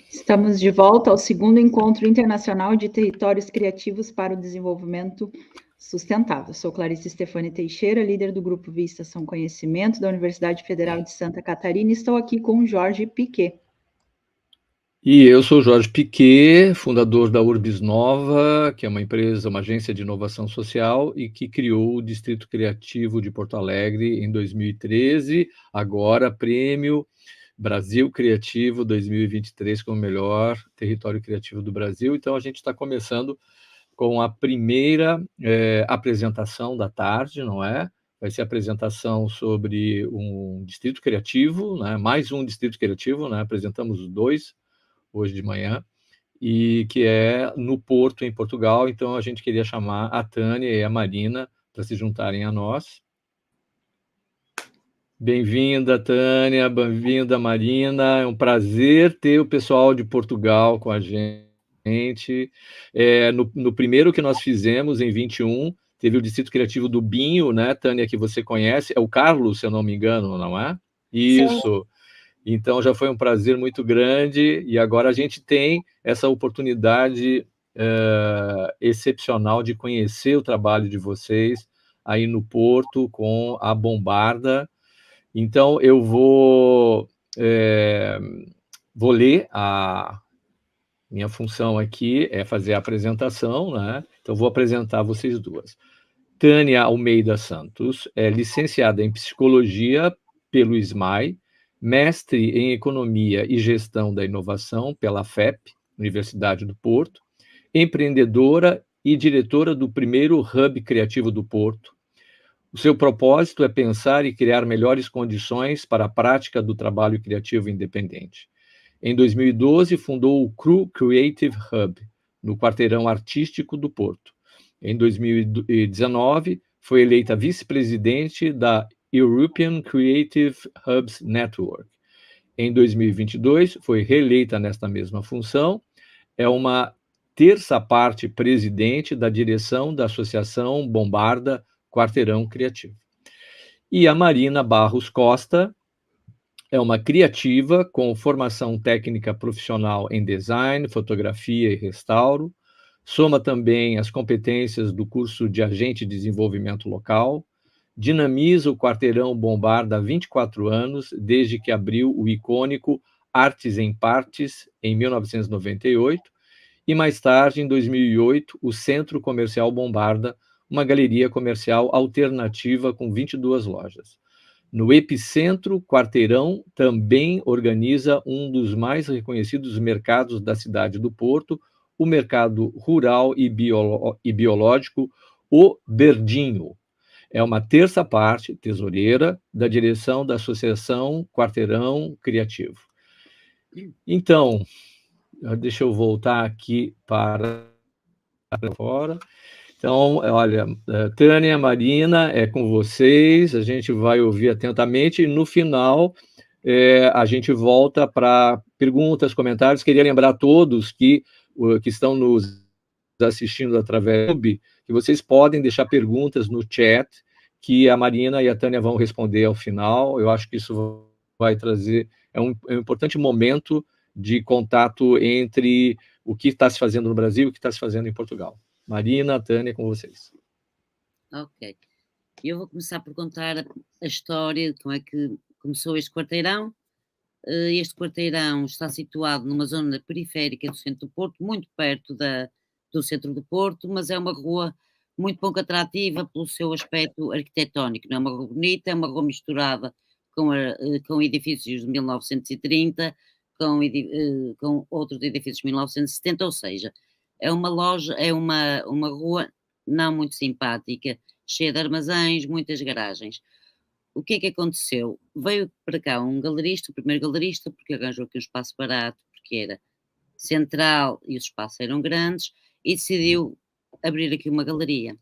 Estamos de volta ao segundo Encontro Internacional de Territórios Criativos para o Desenvolvimento Sustentável. Sou Clarice Stefani Teixeira, líder do Grupo Vista Ação Conhecimento da Universidade Federal de Santa Catarina, e estou aqui com o Jorge Piquet. E eu sou Jorge Piquet, fundador da Urbis Nova, que é uma empresa, uma agência de inovação social e que criou o Distrito Criativo de Porto Alegre em 2013, agora prêmio Brasil Criativo 2023 como o melhor território criativo do Brasil. Então a gente está começando com a primeira apresentação da tarde, não é? Vai ser a apresentação sobre um distrito criativo, né? Mais um distrito criativo, né? Apresentamos dois hoje de manhã, e que é no Porto, em Portugal. Então a gente queria chamar a Tânia e a Marina para se juntarem a nós. Bem-vinda, Tânia, bem-vinda, Marina. É um prazer ter o pessoal de Portugal com a gente. No primeiro que nós fizemos, em 21, teve o Distrito Criativo do Binho, né, Tânia, que você conhece. É o Carlos, se eu não me engano, não é? Isso. Sim. Então, já foi um prazer muito grande, e agora a gente tem essa oportunidade excepcional de conhecer o trabalho de vocês aí no Porto, com a Bombarda. Então, eu vou ler a minha função aqui, é fazer a apresentação, né? Então, vou apresentar vocês duas. Tânia Almeida Santos é licenciada em Psicologia pelo SMAI, mestre em Economia e Gestão da Inovação pela FEP, Universidade do Porto, empreendedora e diretora do primeiro Hub Criativo do Porto. O seu propósito é pensar e criar melhores condições para a prática do trabalho criativo independente. Em 2012, fundou o CRU Creative Hub, no Quarteirão Artístico do Porto. Em 2019, foi eleita vice-presidente da European Creative Hubs Network. Em 2022, foi reeleita nesta mesma função. É uma terça parte presidente da direção da Associação Bombarda Quarteirão Criativo. E a Marina Barros Costa é uma criativa com formação técnica profissional em design, fotografia e restauro. Soma também as competências do curso de Agente de Desenvolvimento Local. Dinamiza o Quarteirão Bombarda há 24 anos, desde que abriu o icônico Artes em Partes, em 1998, e mais tarde, em 2008, o Centro Comercial Bombarda, uma galeria comercial alternativa com 22 lojas. No Epicentro, Quarteirão também organiza um dos mais reconhecidos mercados da cidade do Porto, o mercado rural e biológico, o Verdinho. É uma terça parte, tesoureira, da direção da Associação Quarteirão Criativo. Então, deixa eu voltar aqui para fora. Então, olha, Tânia, Marina, é com vocês, a gente vai ouvir atentamente, e no final a gente volta para perguntas, comentários. Queria lembrar a todos que estão nos assistindo através do YouTube, que vocês podem deixar perguntas no chat, que a Marina e a Tânia vão responder ao final. Eu acho que isso vai trazer, é um importante momento de contato entre o que está se fazendo no Brasil e o que está se fazendo em Portugal. Marina, Tânia, com vocês. Ok. Eu vou começar por contar a história de como é que começou este quarteirão. Este quarteirão está situado numa zona periférica do centro do Porto, muito perto do centro do Porto, mas é uma rua muito pouco atrativa pelo seu aspecto arquitetónico. Não é uma rua bonita, é uma rua misturada com edifícios de 1930, com outros edifícios de 1970, ou seja, é uma loja, é uma rua não muito simpática, cheia de armazéns, muitas garagens. O que é que aconteceu? Veio para cá um galerista, o primeiro galerista, porque arranjou aqui um espaço barato, porque era central e os espaços eram grandes, e decidiu abrir aqui uma galeria.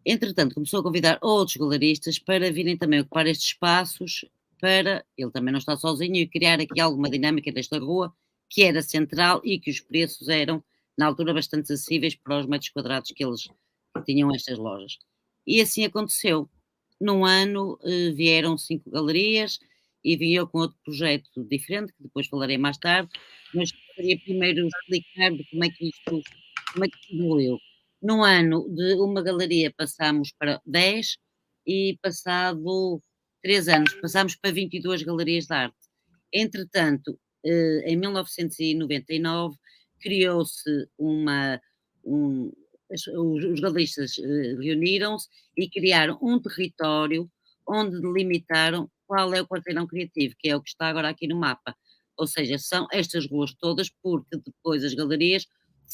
Entretanto, começou a convidar outros galeristas para virem também ocupar estes espaços, para ele também não estar sozinho, e criar aqui alguma dinâmica desta rua, que era central e que os preços eram, na altura, bastante acessíveis para os metros quadrados que eles tinham estas lojas. E assim aconteceu. Num ano vieram 5 galerias e vim eu com outro projeto diferente, que depois falarei mais tarde, mas queria primeiro explicar de como é que isto evoluiu. Num ano de uma galeria passámos para 10 e passado 3 anos passámos para 22 galerias de arte. Entretanto, em 1999 criou-se os galeristas reuniram-se e criaram um território onde delimitaram qual é o quarteirão criativo, que é o que está agora aqui no mapa. Ou seja, são estas ruas todas, porque depois as galerias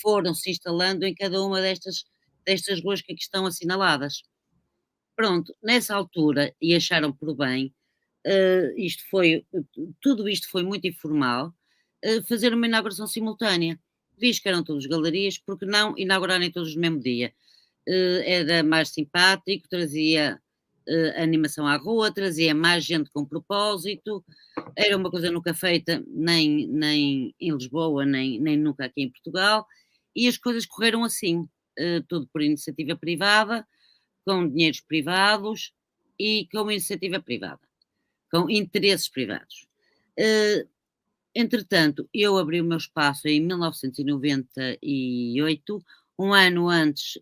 foram se instalando em cada uma destas ruas que aqui estão assinaladas. Pronto, nessa altura, e acharam por bem, tudo isto foi muito informal, fazer uma inauguração simultânea. Visto que eram todas galerias, porque não inaugurarem todos no mesmo dia? Era mais simpático, trazia animação à rua, trazia mais gente com propósito, era uma coisa nunca feita nem em Lisboa, nem nunca aqui em Portugal, e as coisas correram assim, tudo por iniciativa privada, com dinheiros privados e com iniciativa privada, com interesses privados. Entretanto, eu abri o meu espaço em 1998, um ano antes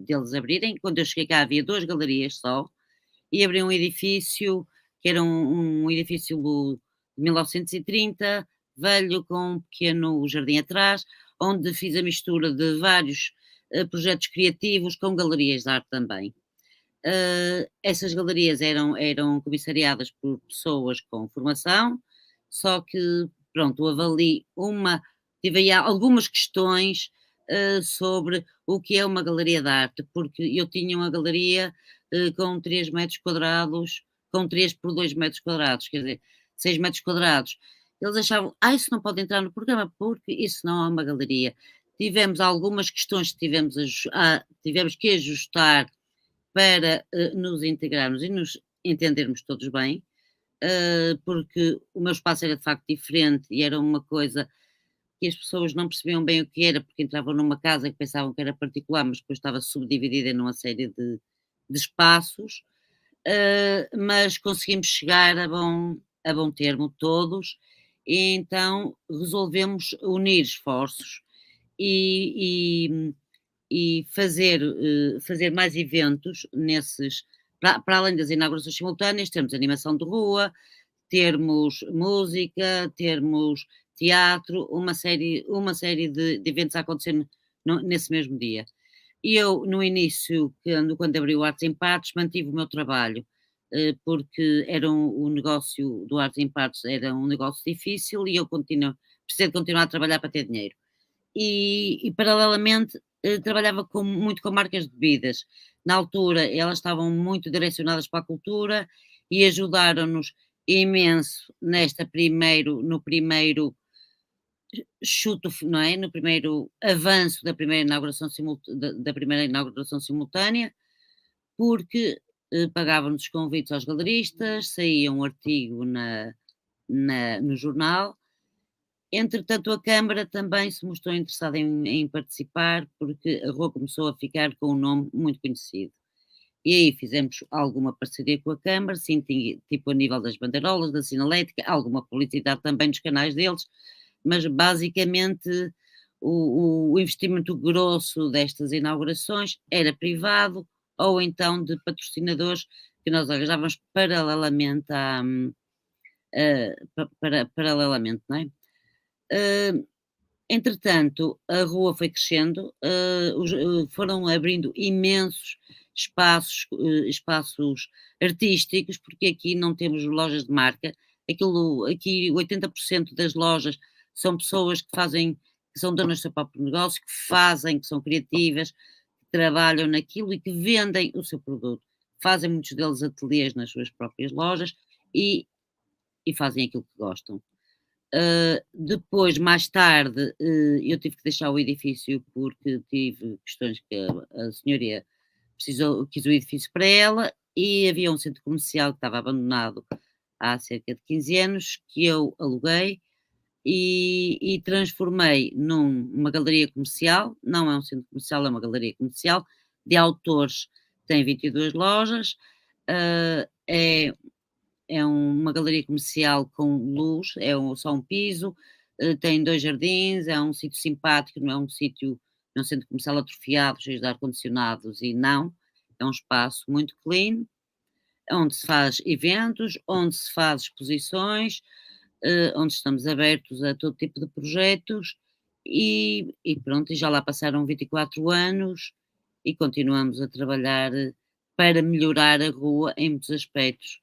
deles abrirem. Quando eu cheguei cá havia 2 galerias só, e abri um edifício que era um edifício de 1930, velho, com um pequeno jardim atrás, onde fiz a mistura de vários projetos criativos com galerias de arte também. Essas galerias eram comissariadas por pessoas com formação, só que, pronto, tive aí algumas questões sobre o que é uma galeria de arte, porque eu tinha uma galeria com 3 metros quadrados, com 3 por 2 metros quadrados, quer dizer, 6 metros quadrados. Eles achavam, isso não pode entrar no programa, porque isso não é uma galeria. Tivemos algumas questões que tivemos que ajustar para nos integrarmos e nos entendermos todos bem, porque o meu espaço era de facto diferente e era uma coisa que as pessoas não percebiam bem o que era, porque entravam numa casa que pensavam que era particular, mas depois estava subdividida numa série de espaços, mas conseguimos chegar a bom termo todos, e então resolvemos unir esforços e fazer mais eventos para além das inaugurações simultâneas, termos animação de rua, termos música, termos teatro, uma série de eventos a acontecer nesse mesmo dia. E eu, no início, quando abri o Artes em Partes, mantive o meu trabalho, porque o negócio do Artes em Partes era um negócio difícil e eu precisei de continuar a trabalhar para ter dinheiro. E paralelamente, trabalhava muito com marcas de bebidas. Na altura, elas estavam muito direcionadas para a cultura e ajudaram-nos imenso no primeiro chuto, não é? No primeiro avanço da primeira inauguração simultânea, porque pagavam-nos os convites aos galeristas, saía um artigo no jornal. Entretanto, a Câmara também se mostrou interessada em participar, porque a rua começou a ficar com um nome muito conhecido. E aí fizemos alguma parceria com a Câmara, sim, tipo a nível das bandeirolas, da sinalética, alguma publicidade também nos canais deles, mas basicamente o investimento grosso destas inaugurações era privado ou então de patrocinadores que nós arranjávamos paralelamente, não é? Entretanto, a rua foi crescendo, foram abrindo imensos espaços artísticos, porque aqui não temos lojas de marca. Aqui 80% das lojas são pessoas que são donas do seu próprio negócio, que são criativas, que trabalham naquilo e que vendem o seu produto. Fazem muitos deles ateliês nas suas próprias lojas e fazem aquilo que gostam. Depois, mais tarde, eu tive que deixar o edifício porque tive questões que a senhoria quis o edifício para ela, e havia um centro comercial que estava abandonado há cerca de 15 anos, que eu aluguei e transformei numa galeria comercial. Não é um centro comercial, é uma galeria comercial de autores, tem 22 lojas, é uma galeria comercial com luz, só um piso, tem 2 jardins, é um sítio simpático, não é um sítio, não é um centro comercial atrofiado, cheio de ar-condicionados, e não, é um espaço muito clean, onde se faz eventos, onde se faz exposições, onde estamos abertos a todo tipo de projetos e pronto, e já lá passaram 24 anos e continuamos a trabalhar para melhorar a rua em muitos aspectos.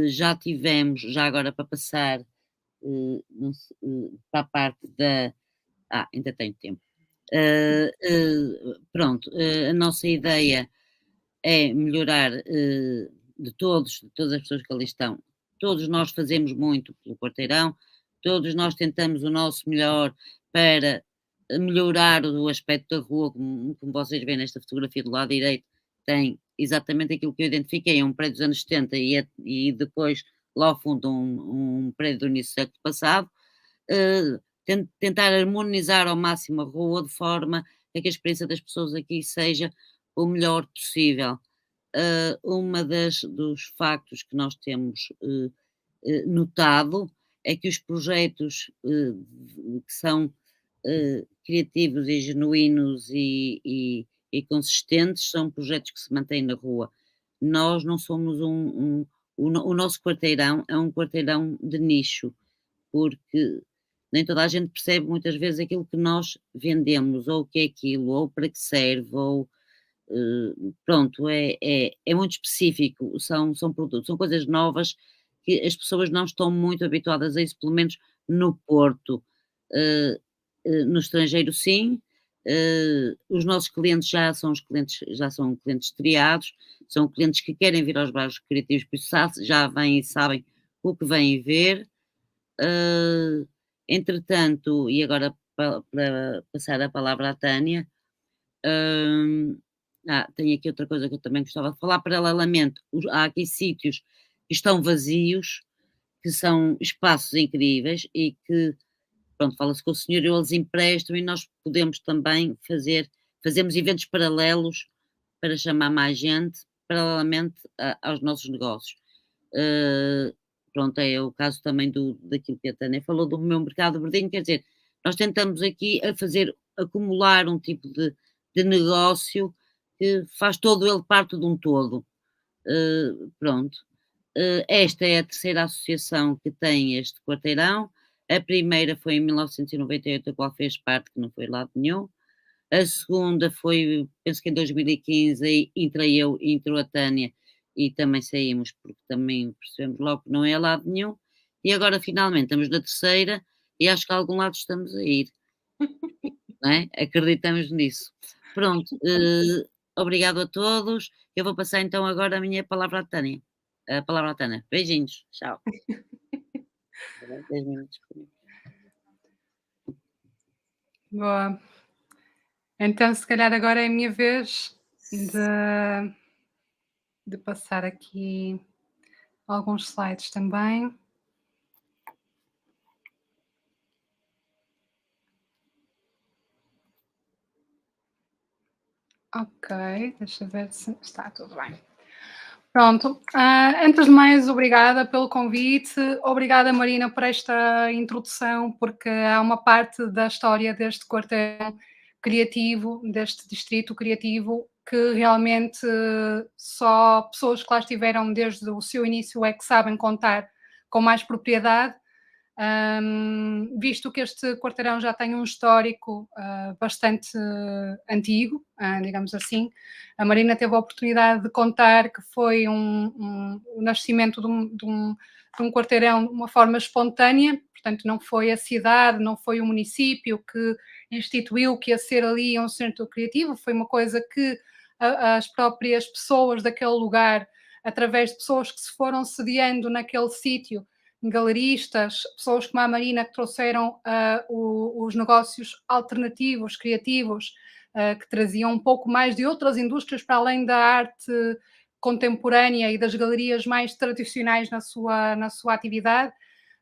Já tivemos, já agora para passar para a parte da. Ainda tenho tempo. Pronto, a nossa ideia é melhorar de todas as pessoas que ali estão. Todos nós fazemos muito pelo quarteirão, todos nós tentamos o nosso melhor para melhorar o aspecto da rua, como vocês veem nesta fotografia do lado direito, tem exatamente aquilo que eu identifiquei, um prédio dos anos 70 e depois lá ao fundo um prédio do início do século passado. Tentar harmonizar ao máximo a rua de forma a que a experiência das pessoas aqui seja o melhor possível. Uma dos factos que nós temos notado é que os projetos que são criativos e genuínos e consistentes são projetos que se mantêm na rua. Nós não somos o nosso quarteirão é um quarteirão de nicho, porque nem toda a gente percebe muitas vezes aquilo que nós vendemos, ou o que é aquilo, ou para que serve, ou pronto, é muito específico, são produtos, são coisas novas que as pessoas não estão muito habituadas a isso, pelo menos no Porto. No estrangeiro sim, os nossos clientes já são clientes triados, são clientes que querem vir aos bairros criativos, por isso já vêm e sabem o que vêm ver. Entretanto, e agora para passar a palavra à Tânia, tenho aqui outra coisa que eu também gostava de falar. Paralelamente, há aqui sítios que estão vazios, que são espaços incríveis e que, pronto, fala-se com o senhor e eles emprestam e nós podemos também fazemos eventos paralelos para chamar mais gente, paralelamente aos nossos negócios. Pronto, é o caso também daquilo que a Tânia falou do meu mercado verdinho, quer dizer, nós tentamos aqui acumular um tipo de negócio que faz todo ele parte de um todo. Pronto. Esta é a terceira associação que tem este quarteirão. A primeira foi em 1998, a qual fez parte, que não foi lado nenhum. A segunda foi, penso que em 2015, aí entrou a Tânia e também saímos, porque também percebemos logo que não é lado nenhum. E agora, finalmente, estamos na terceira e acho que a algum lado estamos a ir. Não é? Acreditamos nisso. Pronto, obrigado a todos. Eu vou passar então agora a minha palavra à Tânia. A palavra à Tânia. Beijinhos. Tchau. 10 minutos. Boa. Então, se calhar agora é a minha vez de passar aqui alguns slides também. Ok, deixa eu ver se está tudo bem. Pronto, antes de mais, obrigada pelo convite, obrigada Marina por esta introdução, porque há uma parte da história deste quarteirão criativo, deste distrito criativo, que realmente só pessoas que lá estiveram desde o seu início é que sabem contar com mais propriedade, visto que este quarteirão já tem um histórico bastante antigo, digamos assim. A Marina teve a oportunidade de contar que foi o nascimento de um quarteirão de uma forma espontânea, portanto não foi a cidade, não foi o município que instituiu que ia ser ali um centro criativo, foi uma coisa que as próprias pessoas daquele lugar, através de pessoas que se foram sediando naquele sítio, galeristas, pessoas como a Marina que trouxeram os negócios alternativos, criativos, que traziam um pouco mais de outras indústrias para além da arte contemporânea e das galerias mais tradicionais na sua atividade.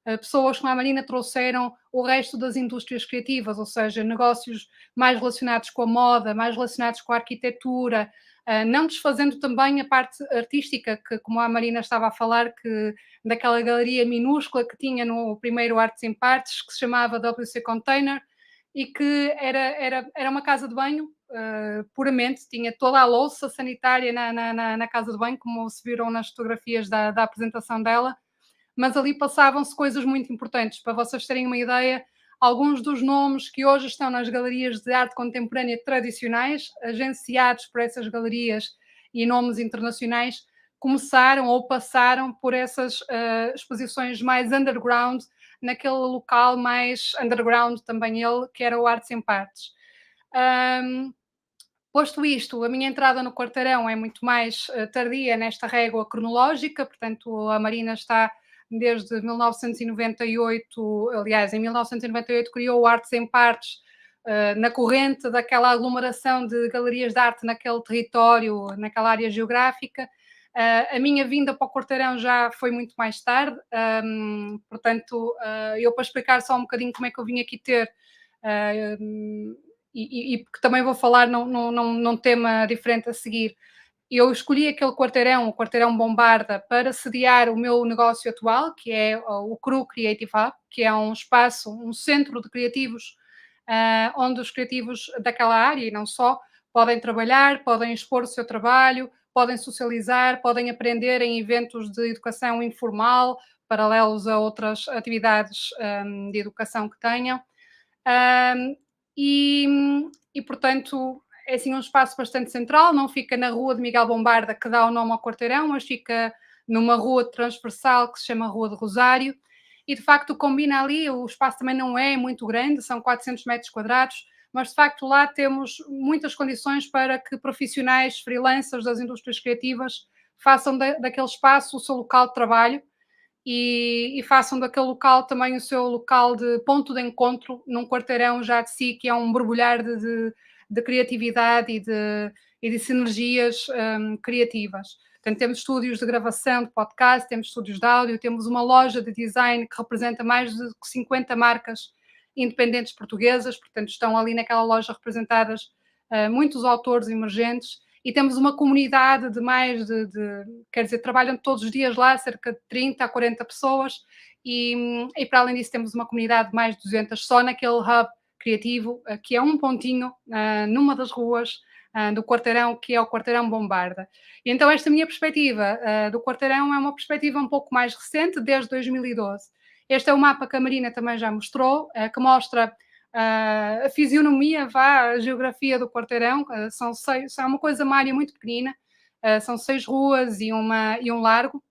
Pessoas como a Marina trouxeram o resto das indústrias criativas, ou seja, negócios mais relacionados com a moda, mais relacionados com a arquitetura, não desfazendo também a parte artística, que como a Marina estava a falar, que daquela galeria minúscula que tinha no primeiro Artes em Partes, que se chamava WC Container, e que era uma casa de banho, puramente, tinha toda a louça sanitária na casa de banho, como se viram nas fotografias da apresentação dela, mas ali passavam-se coisas muito importantes. Para vocês terem uma ideia, alguns dos nomes que hoje estão nas galerias de arte contemporânea tradicionais, agenciados por essas galerias e nomes internacionais, começaram ou passaram por essas exposições mais underground, naquele local mais underground também ele, que era o Artes em Partes. Posto isto, a minha entrada no quarteirão é muito mais tardia nesta régua cronológica, portanto a Marina está desde 1998, aliás, em 1998 criou o Artes em Partes, na corrente daquela aglomeração de galerias de arte naquele território, naquela área geográfica. A minha vinda para o quarteirão já foi muito mais tarde, portanto, eu para explicar só um bocadinho como é que eu vim aqui ter, e porque também vou falar num tema diferente a seguir. Eu escolhi aquele quarteirão, o quarteirão Bombarda, para sediar o meu negócio atual, que é o CRU Creative Hub, que é um espaço, um centro de criativos, onde os criativos daquela área, e não só, podem trabalhar, podem expor o seu trabalho, podem socializar, podem aprender em eventos de educação informal, paralelos a outras atividades de educação que tenham. E, portanto, é assim um espaço bastante central, não fica na rua de Miguel Bombarda, que dá o nome ao quarteirão, mas fica numa rua transversal que se chama Rua de Rosário, e de facto combina ali, o espaço também não é muito grande, são 400 metros quadrados, mas de facto lá temos muitas condições para que profissionais, freelancers das indústrias criativas façam daquele espaço o seu local de trabalho, e façam daquele local também o seu local de ponto de encontro num quarteirão já de si, que é um borbulhar de criatividade e de sinergias criativas. Portanto, temos estúdios de gravação de podcast, temos estúdios de áudio, temos uma loja de design que representa mais de 50 marcas independentes portuguesas, portanto estão ali naquela loja representadas muitos autores emergentes, e temos uma comunidade de mais quer dizer, trabalham todos os dias lá cerca de 30 a 40 pessoas, e para além disso temos uma comunidade de mais de 200 só naquele hub criativo, que é um pontinho numa das ruas do quarteirão, que é o quarteirão Bombarda. E então esta minha perspectiva do quarteirão é uma perspectiva um pouco mais recente, desde 2012. Este é o mapa que a Marina também já mostrou, que mostra a fisionomia, a geografia do quarteirão. É uma área muito pequenina, são 6 ruas e um largo.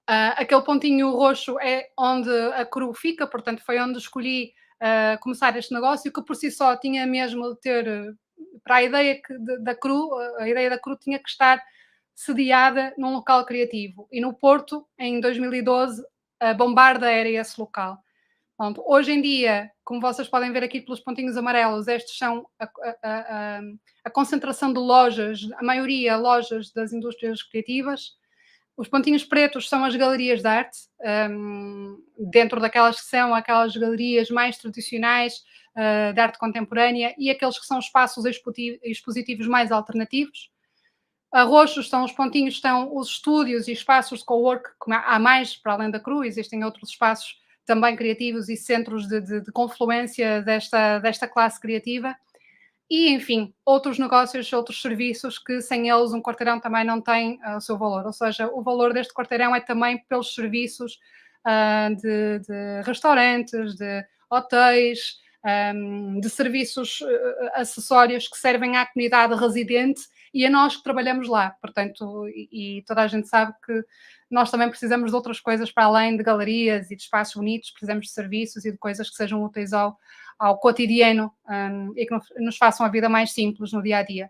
Aquele pontinho roxo é onde a CRU fica, portanto foi onde escolhi começar este negócio, que por si só tinha mesmo de ter, para a ideia da CRU, a ideia da CRU tinha que estar sediada num local criativo, e no Porto, em 2012, a Bombarda era esse local. Pronto, hoje em dia, como vocês podem ver aqui pelos pontinhos amarelos, estes são a concentração de lojas, a maioria lojas das indústrias criativas. Os pontinhos pretos são as galerias de arte, dentro daquelas que são aquelas galerias mais tradicionais de arte contemporânea, e aqueles que são espaços expositivos mais alternativos. A roxos são os pontinhos, estão os estúdios e espaços de co-work, como há mais para além da CRU, existem outros espaços também criativos e centros de confluência desta classe criativa. E, enfim, outros negócios, outros serviços que sem eles um quarteirão também não tem o seu valor. Ou seja, o valor deste quarteirão é também pelos serviços de restaurantes, de hotéis, de serviços acessórios que servem à comunidade residente e a nós que trabalhamos lá. Portanto, e toda a gente sabe que nós também precisamos de outras coisas para além de galerias e de espaços bonitos, precisamos de serviços e de coisas que sejam úteis ao cotidiano e que nos façam a vida mais simples no dia-a-dia.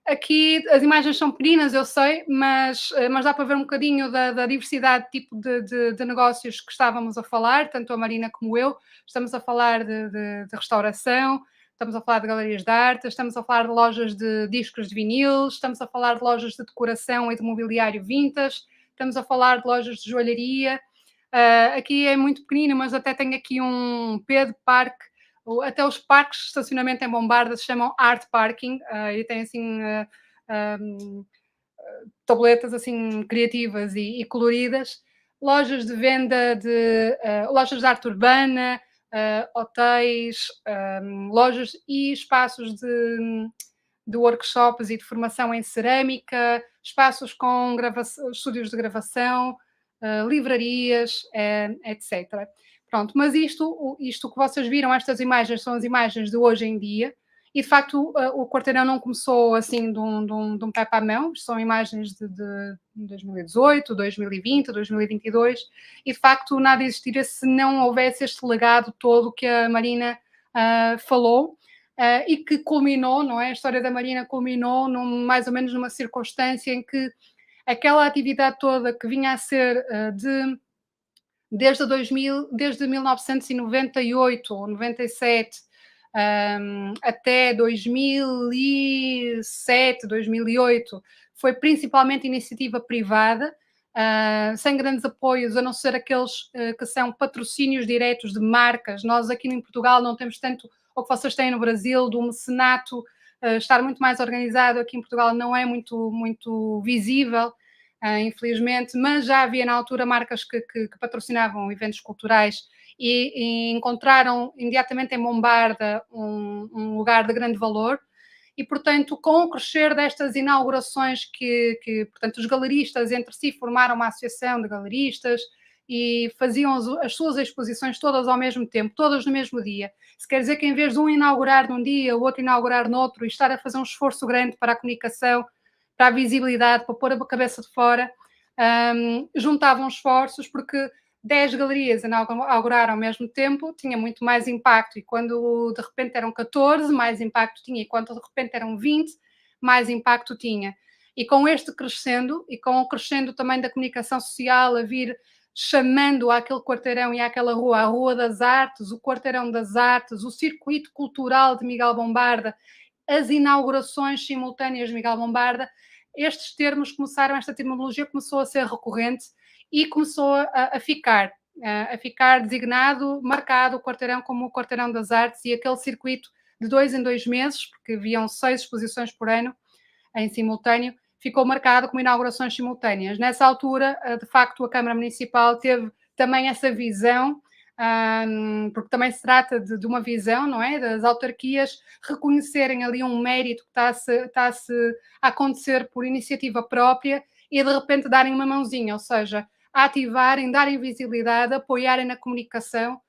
Aqui as imagens são pequenas, eu sei, mas dá para ver um bocadinho da diversidade de tipo de negócios que estávamos a falar, tanto a Marina como eu. Estamos a falar de restauração, estamos a falar de galerias de arte, estamos a falar de lojas de discos de vinil, estamos a falar de lojas de decoração e de mobiliário vintage, estamos a falar de lojas de joalharia. Aqui é muito pequenino, mas até tem aqui um P de parque, até os parques de estacionamento em Bombarda se chamam Art Parking, e tem assim tabletas assim criativas e coloridas, lojas de venda de lojas de arte urbana, hotéis, lojas e espaços de workshops e de formação em cerâmica, espaços com estúdios de gravação, livrarias, etc. Pronto, mas isto que vocês viram, estas imagens são as imagens de hoje em dia, e de facto o quarteirão não começou assim de um pé para a mão, são imagens de 2018, 2020, 2022, e de facto nada existiria se não houvesse este legado todo que a Marina falou, e que culminou, não é? A história da Marina culminou mais ou menos numa circunstância em que aquela atividade toda que vinha a ser desde 1998 ou 97 até 2007, 2008, foi principalmente iniciativa privada, sem grandes apoios, a não ser aqueles que são patrocínios diretos de marcas. Nós aqui em Portugal não temos tanto o que vocês têm no Brasil, do mecenato estar muito mais organizado. Aqui em Portugal não é muito visível, infelizmente, mas já havia na altura marcas que patrocinavam eventos culturais e encontraram imediatamente em Bombarda um lugar de grande valor. E, portanto, com o crescer destas inaugurações portanto, os galeristas entre si formaram uma associação de galeristas e faziam as suas exposições todas ao mesmo tempo, todas no mesmo dia. Isso quer dizer que em vez de um inaugurar num dia, o outro inaugurar no outro, e estar a fazer um esforço grande para a comunicação, para a visibilidade, para pôr a cabeça de fora, juntavam esforços, porque 10 galerias inauguraram ao mesmo tempo, tinha muito mais impacto, e quando de repente eram 14, mais impacto tinha, e quando de repente eram 20, mais impacto tinha. E com este crescendo, e com o crescendo também da comunicação social, a vir chamando àquele quarteirão e àquela rua, a Rua das Artes, o Quarteirão das Artes, o Circuito Cultural de Miguel Bombarda, as inaugurações simultâneas de Miguel Bombarda, estes termos começaram, esta terminologia começou a ser recorrente e começou a ficar designado, marcado o quarteirão como o Quarteirão das Artes, e aquele circuito de 2 em 2 meses, porque haviam 6 exposições por ano em simultâneo, ficou marcado como inaugurações simultâneas. Nessa altura, de facto, a Câmara Municipal teve também essa visão, porque também se trata de uma visão, não é? Das autarquias reconhecerem ali um mérito que está-se a acontecer por iniciativa própria e de repente darem uma mãozinha, ou seja, ativarem, darem visibilidade, apoiarem na comunicação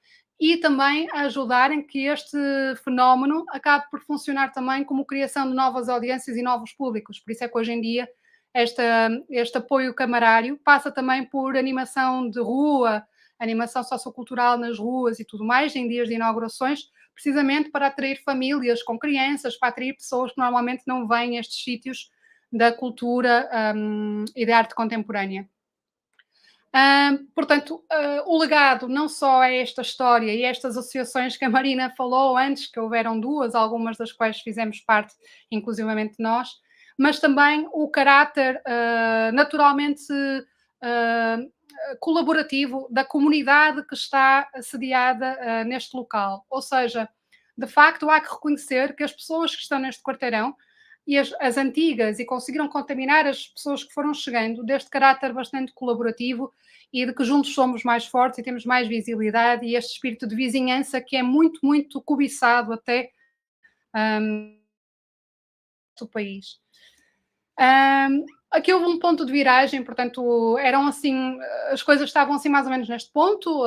e também ajudarem que este fenómeno acabe por funcionar também como criação de novas audiências e novos públicos. Por isso é que hoje em dia este apoio camarário passa também por animação de rua, animação sociocultural nas ruas e tudo mais, em dias de inaugurações, precisamente para atrair famílias com crianças, para atrair pessoas que normalmente não vêm a estes sítios da cultura e da arte contemporânea. Portanto, o legado não só é esta história e estas associações que a Marina falou antes, que houveram 2, algumas das quais fizemos parte, inclusivamente nós, mas também o caráter naturalmente colaborativo da comunidade que está sediada neste local. Ou seja, de facto, há que reconhecer que as pessoas que estão neste quarteirão e as antigas, e conseguiram contaminar as pessoas que foram chegando, deste caráter bastante colaborativo e de que juntos somos mais fortes e temos mais visibilidade, e este espírito de vizinhança que é muito, muito cobiçado até do país. Aqui houve um ponto de viragem, portanto, eram assim, as coisas estavam assim mais ou menos neste ponto,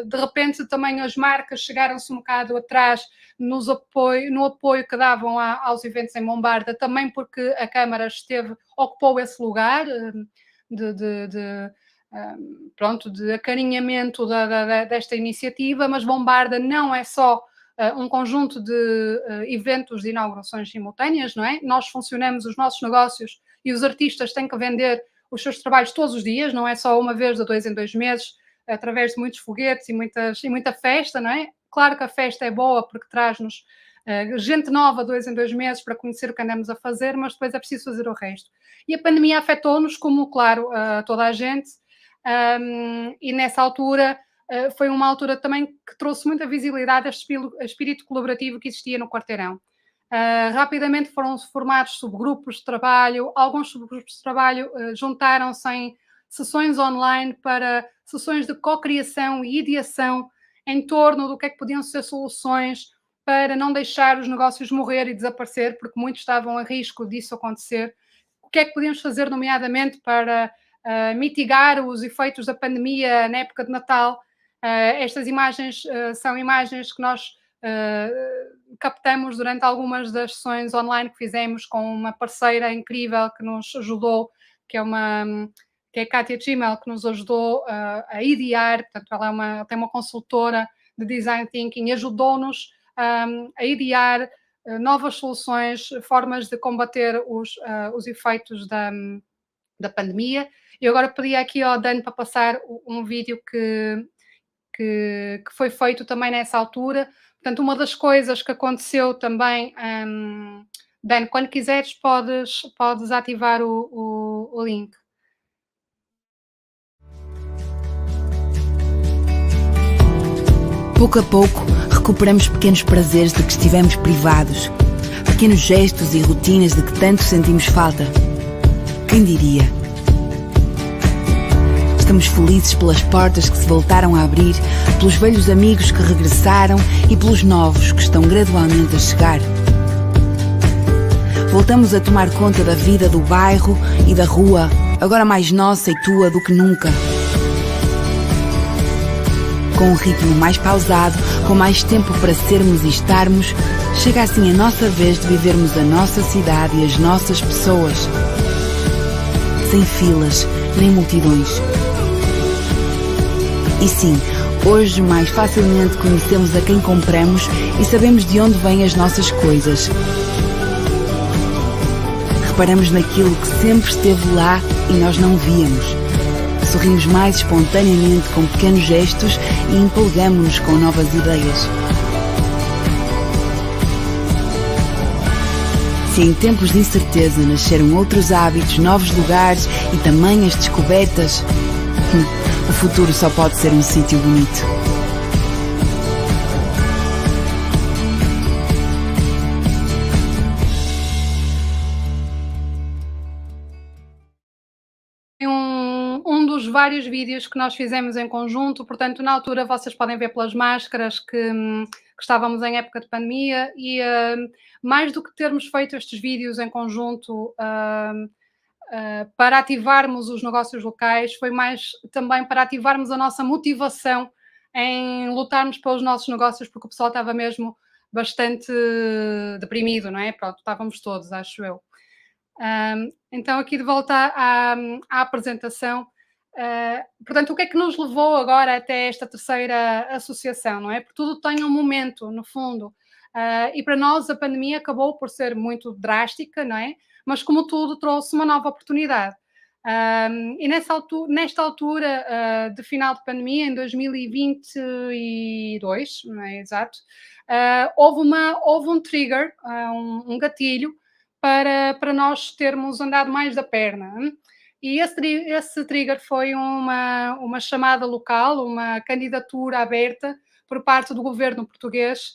de repente também as marcas chegaram-se um bocado atrás no apoio que davam aos eventos em Bombarda, também porque a Câmara ocupou esse lugar de acarinhamento desta iniciativa, mas Bombarda não é só um conjunto de eventos de inaugurações simultâneas, não é? Nós funcionamos, os nossos negócios e os artistas têm que vender os seus trabalhos todos os dias, não é só uma vez de 2 em 2 meses, através de muitos foguetes e muita festa, não é? Claro que a festa é boa porque traz-nos gente nova 2 em 2 meses para conhecer o que andamos a fazer, mas depois é preciso fazer o resto. E a pandemia afetou-nos, como, claro, toda a gente, e nessa altura foi uma altura também que trouxe muita visibilidade a espírito colaborativo que existia no quarteirão. Rapidamente foram formados subgrupos de trabalho, alguns subgrupos de trabalho juntaram-se em sessões online para sessões de cocriação e ideação em torno do que é que podiam ser soluções para não deixar os negócios morrer e desaparecer, porque muitos estavam a risco disso acontecer. O que é que podíamos fazer, nomeadamente, para mitigar os efeitos da pandemia na época de Natal? Estas imagens são imagens que nós captamos durante algumas das sessões online que fizemos com uma parceira incrível que nos ajudou, que é a Kátia Gimel, que nos ajudou a idear. Portanto, ela tem uma consultora de Design Thinking e ajudou-nos a idear novas soluções, formas de combater os efeitos da pandemia. Eu agora pedi aqui ao Dan para passar um vídeo que foi feito também nessa altura. Portanto, uma das coisas que aconteceu também, Dan, quando quiseres podes ativar o link. Pouco a pouco, recuperamos pequenos prazeres de que estivemos privados, pequenos gestos e rotinas de que tanto sentimos falta. Quem diria? Estamos felizes pelas portas que se voltaram a abrir, pelos velhos amigos que regressaram e pelos novos que estão gradualmente a chegar. Voltamos a tomar conta da vida do bairro e da rua, agora mais nossa e tua do que nunca. Com um ritmo mais pausado, com mais tempo para sermos e estarmos, chega assim a nossa vez de vivermos a nossa cidade e as nossas pessoas. Sem filas, nem multidões. E sim, hoje mais facilmente conhecemos a quem compramos e sabemos de onde vêm as nossas coisas. Reparamos naquilo que sempre esteve lá e nós não víamos. Sorrimos mais espontaneamente com pequenos gestos e empolgamo-nos com novas ideias. Se em tempos de incerteza nasceram outros hábitos, novos lugares e tamanhas descobertas, o futuro só pode ser um sítio bonito. Dos vários vídeos que nós fizemos em conjunto, portanto, na altura vocês podem ver pelas máscaras que estávamos em época de pandemia e mais do que termos feito estes vídeos em conjunto para ativarmos os negócios locais, foi mais também para ativarmos a nossa motivação em lutarmos pelos nossos negócios, porque o pessoal estava mesmo bastante deprimido, não é? Pronto, estávamos todos, acho eu. Então, aqui de volta à apresentação. Portanto, o que é que nos levou agora até esta terceira associação, não é? Porque tudo tem um momento, no fundo, e para nós a pandemia acabou por ser muito drástica, não é? Mas como tudo trouxe uma nova oportunidade. E nesta altura de final de pandemia, em 2022, não é exato, houve um trigger, um gatilho para nós termos andado mais da perna. E esse trigger foi uma chamada local, uma candidatura aberta por parte do governo português,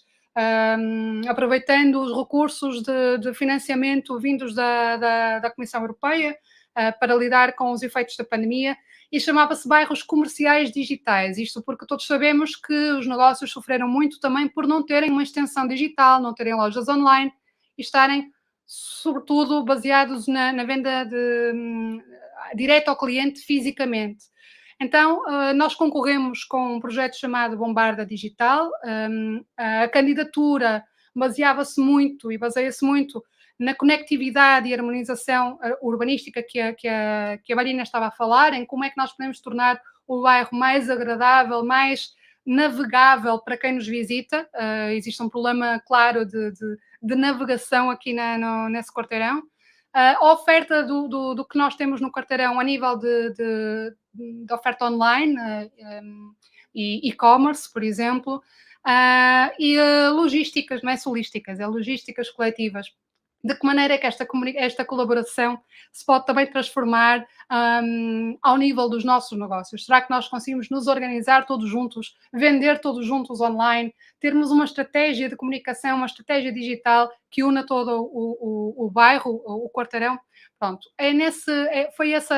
aproveitando os recursos de financiamento vindos da Comissão Europeia para lidar com os efeitos da pandemia, e chamava-se Bairros Comerciais Digitais. Isto porque todos sabemos que os negócios sofreram muito também por não terem uma extensão digital, não terem lojas online e estarem, sobretudo, baseados na venda direto ao cliente fisicamente. Então, nós concorremos com um projeto chamado Bombarda Digital. A candidatura baseia-se muito na conectividade e harmonização urbanística que a Marina estava a falar, em como é que nós podemos tornar o bairro mais agradável, mais navegável para quem nos visita. Existe um problema claro de navegação aqui nesse quarteirão. A oferta do que nós temos no quarteirão a nível de oferta online e e-commerce, por exemplo, e logísticas, não é solísticas, é logísticas coletivas. de que maneira é que esta colaboração se pode também transformar ao nível dos nossos negócios? Será que nós conseguimos nos organizar todos juntos, vender todos juntos online, termos uma estratégia de comunicação, uma estratégia digital que una todo o bairro, o quarteirão? Pronto, foi esse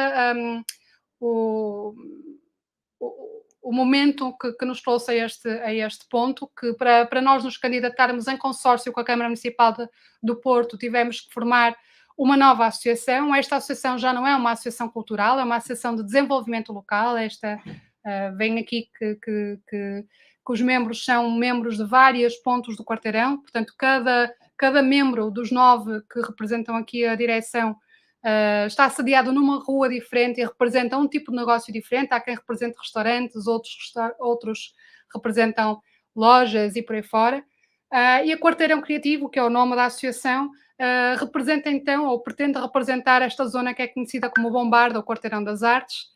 o momento que nos trouxe a este ponto, que para nós nos candidatarmos em consórcio com a Câmara Municipal do Porto, tivemos que formar uma nova associação. Esta associação já não é uma associação cultural, é uma associação de desenvolvimento local. Vem aqui que os membros são membros de vários pontos do quarteirão, portanto, cada membro dos 9 que representam aqui a direção está sediado numa rua diferente e representa um tipo de negócio diferente. Há quem represente restaurantes, outros representam lojas e por aí fora. E a Quarteirão Criativo, que é o nome da associação, representa então, ou pretende representar esta zona que é conhecida como Bombarda, ou Quarteirão das Artes,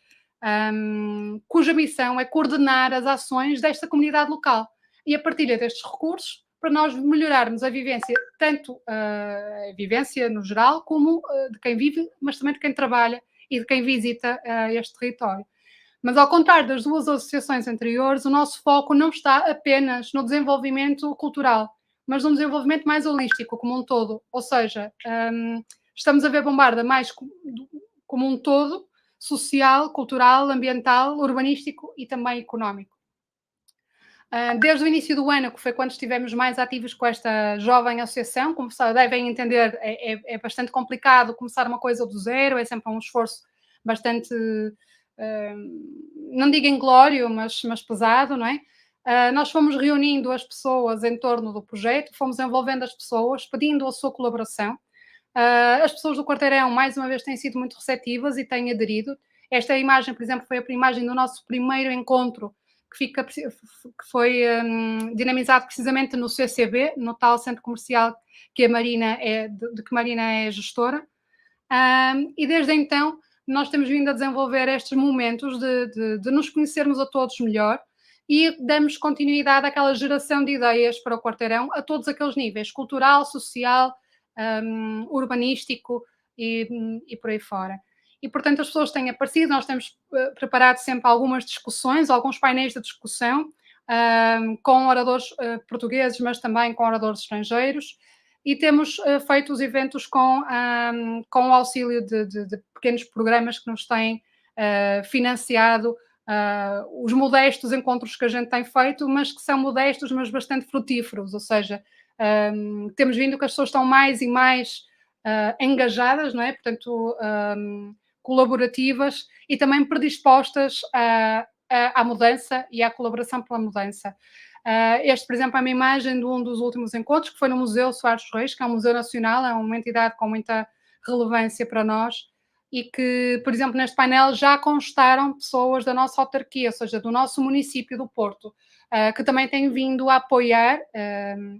cuja missão é coordenar as ações desta comunidade local e a partilha destes recursos para nós melhorarmos a vivência, tanto a vivência no geral, como de quem vive, mas também de quem trabalha e de quem visita este território. Mas, ao contrário das duas associações anteriores, o nosso foco não está apenas no desenvolvimento cultural, mas num desenvolvimento mais holístico, como um todo. Ou seja, estamos a ver Bombarda mais como um todo, social, cultural, ambiental, urbanístico e também económico. Desde o início do ano, que foi quando estivemos mais ativos com esta jovem associação, como devem entender, é bastante complicado começar uma coisa do zero, é sempre um esforço bastante, não digo inglório, mas pesado, não é? Nós fomos reunindo as pessoas em torno do projeto, fomos envolvendo as pessoas, pedindo a sua colaboração. As pessoas do quarteirão, mais uma vez, têm sido muito receptivas e têm aderido. Esta imagem, por exemplo, foi a imagem do nosso primeiro encontro, que foi dinamizado precisamente no CCB, no tal centro comercial que a Marina de que Marina é gestora. E desde então nós temos vindo a desenvolver estes momentos de nos conhecermos a todos melhor e damos continuidade àquela geração de ideias para o quarteirão a todos aqueles níveis, cultural, social, urbanístico e por aí fora. E, portanto, as pessoas têm aparecido, nós temos preparado sempre algumas discussões, alguns painéis de discussão, com oradores portugueses, mas também com oradores estrangeiros, e temos feito os eventos com o auxílio de pequenos programas que nos têm financiado os modestos encontros que a gente tem feito, mas que são modestos, mas bastante frutíferos, ou seja, temos vindo que as pessoas estão mais e mais engajadas, não é? Portanto, colaborativas e também predispostas à mudança e à colaboração pela mudança. Por exemplo, é uma imagem de um dos últimos encontros, que foi no Museu Soares Reis, que é um museu nacional, é uma entidade com muita relevância para nós, e que, por exemplo, neste painel já constaram pessoas da nossa autarquia, ou seja, do nosso município do Porto, que também têm vindo a apoiar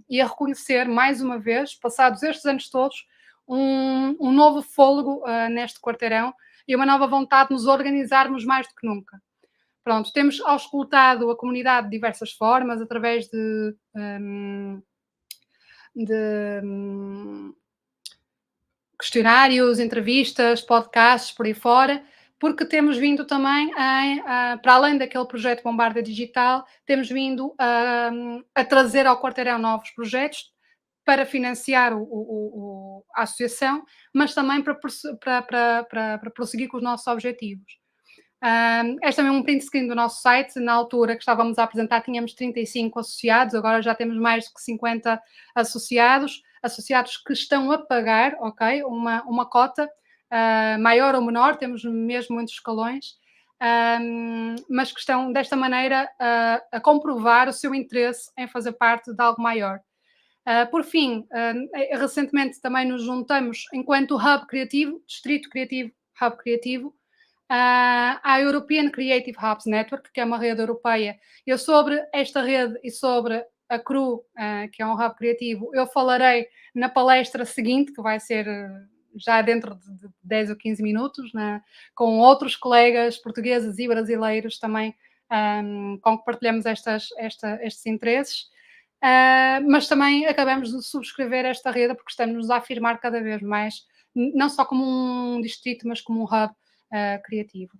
e a reconhecer, mais uma vez, passados estes anos todos, um novo fôlego neste quarteirão e uma nova vontade de nos organizarmos mais do que nunca. Pronto, temos auscultado a comunidade de diversas formas, através de questionários, entrevistas, podcasts, por aí fora, porque temos vindo também, para além daquele projeto Bombarda Digital, temos vindo a trazer ao quarteirão novos projetos para financiar a associação, mas também para prosseguir com os nossos objetivos. Este é um print screen do nosso site. Na altura que estávamos a apresentar tínhamos 35 associados, agora já temos mais de 50 associados que estão a pagar, ok, uma cota, maior ou menor, temos mesmo muitos escalões, mas que estão desta maneira a comprovar o seu interesse em fazer parte de algo maior. Por fim, recentemente também nos juntamos enquanto Hub Criativo, Distrito Criativo, Hub Criativo, à European Creative Hubs Network, que é uma rede europeia. Eu sobre esta rede e sobre a CRU, que é um hub criativo, eu falarei na palestra seguinte, que vai ser já dentro de 10 ou 15 minutos, com outros colegas portugueses e brasileiros também, com que partilhamos estes interesses. mas também acabamos de subscrever esta rede porque estamos a afirmar cada vez mais, não só como um distrito, mas como um hub criativo.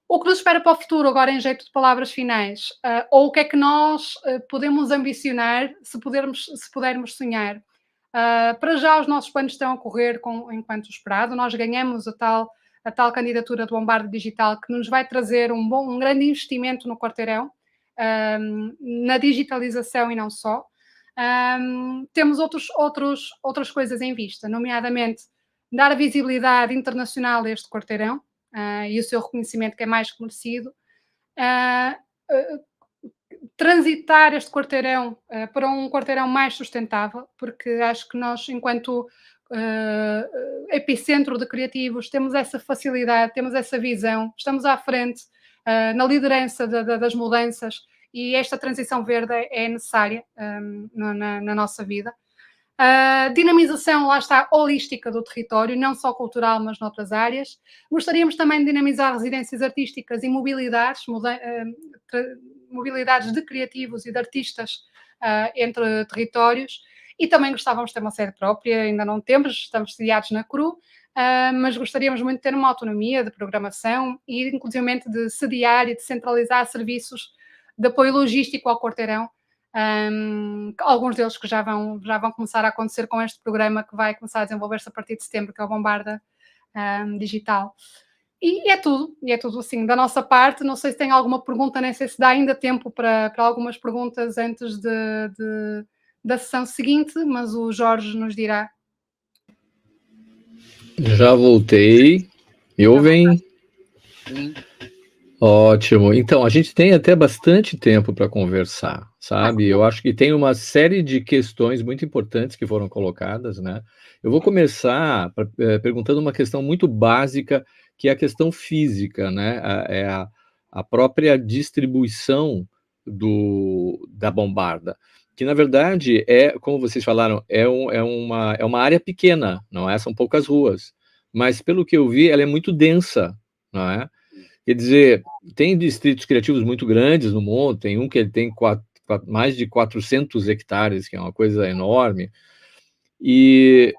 O que nos espera para o futuro, agora em jeito de palavras finais, ou o que é que nós podemos ambicionar se pudermos sonhar? Para já os nossos planos estão a correr enquanto esperado, nós ganhamos a tal candidatura de Bombarda Digital que nos vai trazer um grande investimento no quarteirão, na digitalização e não só. Temos outras coisas em vista, nomeadamente dar visibilidade internacional a este quarteirão e o seu reconhecimento que é mais que merecido, transitar este quarteirão para um quarteirão mais sustentável, porque acho que nós, enquanto epicentro de criativos, temos essa facilidade, temos essa visão, estamos à frente na liderança das mudanças e esta transição verde é necessária na nossa vida. Dinamização, lá está, holística do território, não só cultural, mas noutras áreas. Gostaríamos também de dinamizar residências artísticas e mobilidades de criativos e de artistas entre territórios, e também gostávamos de ter uma sede própria, ainda não temos, estamos sediados na CRU, mas gostaríamos muito de ter uma autonomia de programação e, inclusivamente, de sediar e de centralizar serviços de apoio logístico ao quarteirão, alguns deles que já vão começar a acontecer com este programa que vai começar a desenvolver-se a partir de setembro, que é o Bombarda Digital. E é tudo assim, da nossa parte. Não sei se tem alguma pergunta, nem sei se dá ainda tempo para algumas perguntas antes da sessão seguinte, mas o Jorge nos dirá. Já voltei. Me ouvem? Sim. Ótimo. Então, a gente tem até bastante tempo para conversar, sabe? Eu acho que tem uma série de questões muito importantes que foram colocadas, né? Eu vou começar perguntando uma questão muito básica, que é a questão física, né? A própria distribuição da Bombarda, que, na verdade, como vocês falaram, é uma área pequena, não é? São poucas ruas, mas, pelo que eu vi, ela é muito densa, não é? Quer dizer, tem distritos criativos muito grandes no mundo, tem um que ele tem mais de 400 hectares, que é uma coisa enorme,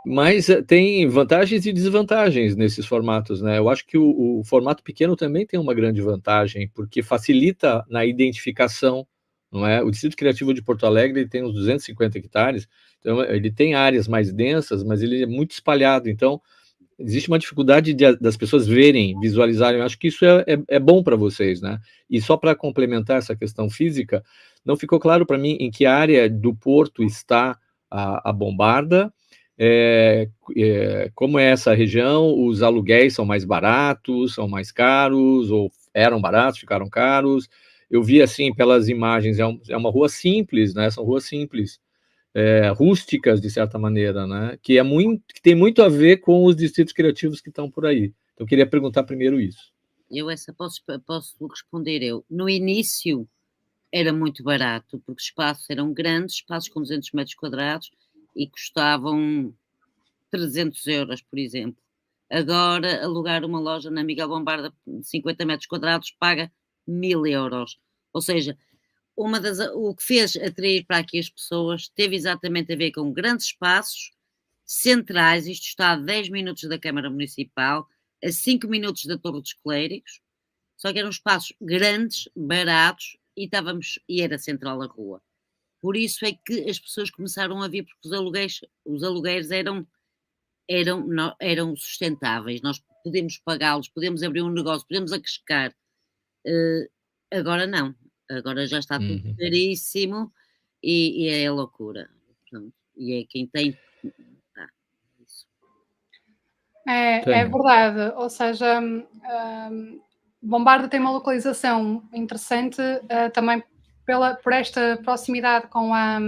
mas tem vantagens e desvantagens nesses formatos, né? Eu acho que o formato pequeno também tem uma grande vantagem, porque facilita na identificação, não é? O Distrito Criativo de Porto Alegre ele tem uns 250 hectares, então ele tem áreas mais densas, mas ele é muito espalhado, então existe uma dificuldade das pessoas verem, visualizarem. Eu acho que isso é bom para vocês, né? E só para complementar essa questão física, não ficou claro para mim em que área do porto está a Bombarda, como é essa região, os aluguéis são mais baratos, são mais caros, ou eram baratos, ficaram caros. Eu vi, assim, pelas imagens, é uma rua simples, né? São ruas simples. Rústicas, de certa maneira, né? Que tem muito a ver com os distritos criativos que estão por aí. Então, eu queria perguntar primeiro isso. Posso responder eu. No início era muito barato, porque os espaços eram grandes, espaços com 200 metros quadrados, e custavam 300 euros, por exemplo. Agora, alugar uma loja na Miguel Bombarda de 50 metros quadrados paga 1000 euros. Ou seja, o que fez atrair para aqui as pessoas teve exatamente a ver com grandes espaços centrais. Isto está a 10 minutos da Câmara Municipal, a 5 minutos da Torre dos Clérigos, só que eram espaços grandes, baratos, e era central a rua. Por isso é que as pessoas começaram a vir, porque os aluguéis eram sustentáveis, nós podemos pagá-los, podemos abrir um negócio, podemos acrescar. Agora não. Agora já está tudo caríssimo e é loucura. Portanto, e é quem tem. Isso. É verdade. Ou seja, Bombarda tem uma localização interessante também por esta proximidade com a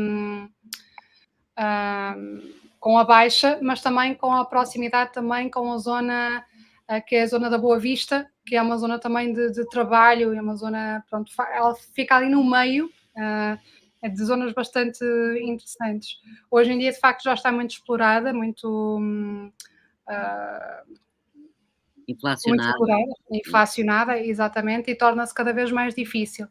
Baixa, mas também com a proximidade também com a zona que é a zona da Boa Vista, que é uma zona também de trabalho, é uma zona, pronto, ela fica ali no meio, é de zonas bastante interessantes. Hoje em dia, de facto, já está muito explorada, muito inflacionada, explorada, exatamente, e torna-se cada vez mais difícil.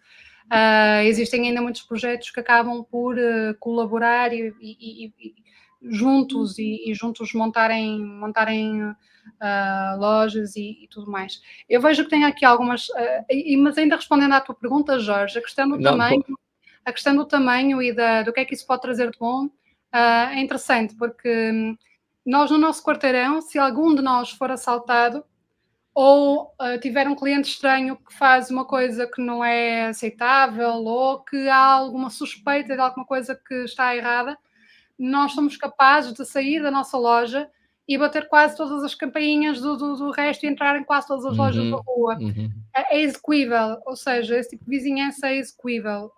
Existem ainda muitos projetos que acabam por colaborar e juntos e juntos montarem lojas e tudo mais. Eu vejo que tem aqui algumas, mas ainda respondendo à tua pergunta, Jorge, a questão do tamanho e do que é que isso pode trazer de bom é interessante, porque nós no nosso quarteirão, se algum de nós for assaltado ou tiver um cliente estranho que faz uma coisa que não é aceitável ou que há alguma suspeita de alguma coisa que está errada, nós somos capazes de sair da nossa loja e bater quase todas as campainhas do resto e entrar em quase todas as lojas da rua. É execuível, ou seja, esse tipo de vizinhança é execuível.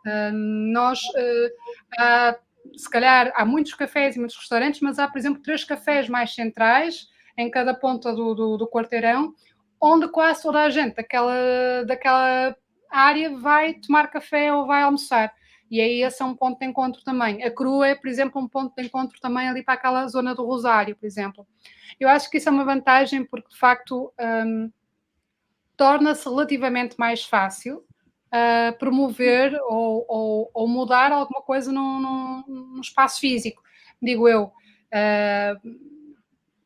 Se calhar há muitos cafés e muitos restaurantes, mas há, por exemplo, 3 cafés mais centrais em cada ponta do quarteirão, onde quase toda a gente daquela área vai tomar café ou vai almoçar. E aí esse é um ponto de encontro também. A Crua é, por exemplo, um ponto de encontro também ali para aquela zona do Rosário, por exemplo. Eu acho que isso é uma vantagem porque, de facto, torna-se relativamente mais fácil promover ou mudar alguma coisa num espaço físico, digo eu.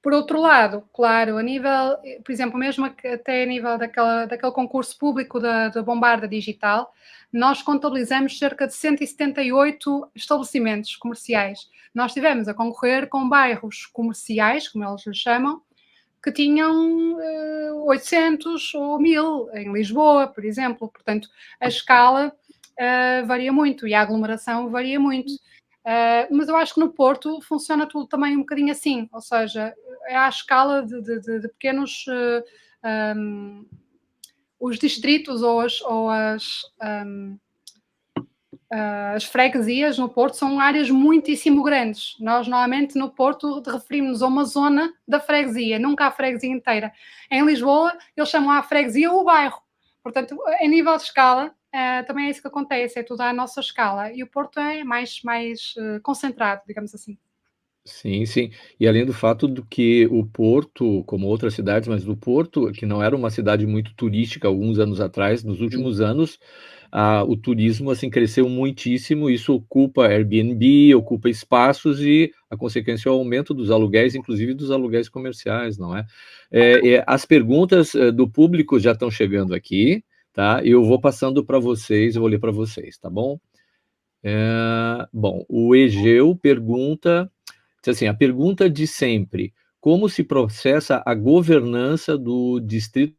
Por outro lado, claro, a nível, por exemplo, mesmo até a nível daquele concurso público da Bombarda Digital, nós contabilizamos cerca de 178 estabelecimentos comerciais. Nós estivemos a concorrer com bairros comerciais, como eles lhe chamam, que tinham 800 ou 1000 em Lisboa, por exemplo. Portanto, a escala varia muito e a aglomeração varia muito. Mas eu acho que no Porto funciona tudo também um bocadinho assim, ou seja, é à escala de pequenos... os distritos ou as freguesias no Porto são áreas muitíssimo grandes. Nós, normalmente, no Porto, referimos-nos a uma zona da freguesia, nunca à freguesia inteira. Em Lisboa, eles chamam a freguesia o bairro. Portanto, em nível de escala, também é isso que acontece, é tudo à nossa escala. E o Porto é mais concentrado, digamos assim. Sim, sim. E além do fato do que o Porto, como outras cidades, mas o Porto, que não era uma cidade muito turística alguns anos atrás, nos últimos anos, o turismo assim cresceu muitíssimo. Isso ocupa Airbnb, ocupa espaços e a consequência é o aumento dos aluguéis, inclusive dos aluguéis comerciais, não é? As perguntas do público já estão chegando aqui, tá? Eu vou passando para vocês, eu vou ler para vocês, tá bom? Bom, o Egeu pergunta... Assim, a pergunta de sempre: como se processa a governança do Distrito